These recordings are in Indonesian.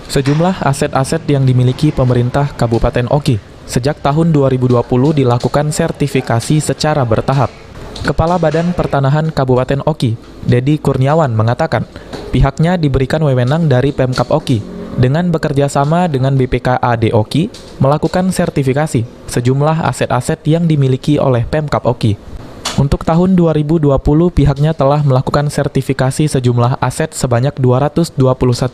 Sejumlah aset-aset yang dimiliki pemerintah Kabupaten Oki sejak tahun 2020 dilakukan sertifikasi secara bertahap. Kepala Badan Pertanahan Kabupaten Oki, Dedi Kurniawan, mengatakan pihaknya diberikan wewenang dari Pemkab Oki dengan bekerja sama dengan BPKAD Oki melakukan sertifikasi sejumlah aset-aset yang dimiliki oleh Pemkab Oki. Untuk tahun 2020, pihaknya telah melakukan sertifikasi sejumlah aset sebanyak 221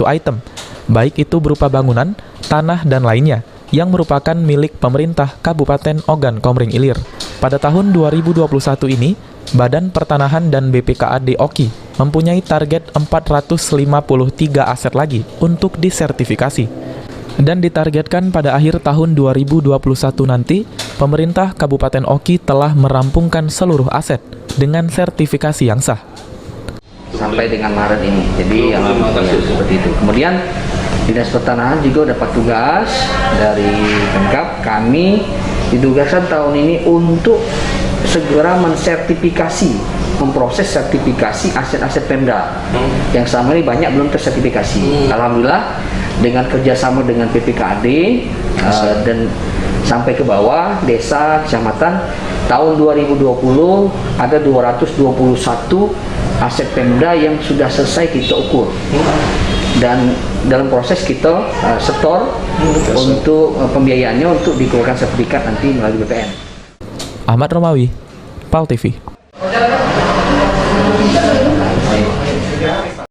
item, baik itu berupa bangunan, tanah, dan lainnya, yang merupakan milik pemerintah Kabupaten Ogan Komering Ilir. Pada tahun 2021 ini, Badan Pertanahan dan BPKAD Oki mempunyai target 453 aset lagi untuk disertifikasi. Dan ditargetkan pada akhir tahun 2021 nanti, pemerintah Kabupaten Oki telah merampungkan seluruh aset dengan sertifikasi yang sah. Sampai dengan Maret ini, jadi yang seperti itu. Kemudian Dinas Pertanahan juga dapat tugas dari Pemkab, kami ditugaskan tahun ini untuk segera mensertifikasi, memproses sertifikasi aset-aset Pemda yang selama ini banyak belum tersertifikasi. Alhamdulillah dengan kerjasama dengan PPKAD dan sampai ke bawah desa, kecamatan, tahun 2020 ada 221 aset Pemda yang sudah selesai kita ukur. Dan dalam proses kita setor untuk pembiayaannya untuk dikeluarkan sertifikat nanti melalui BPN. Ahmad Romawi, PAL TV.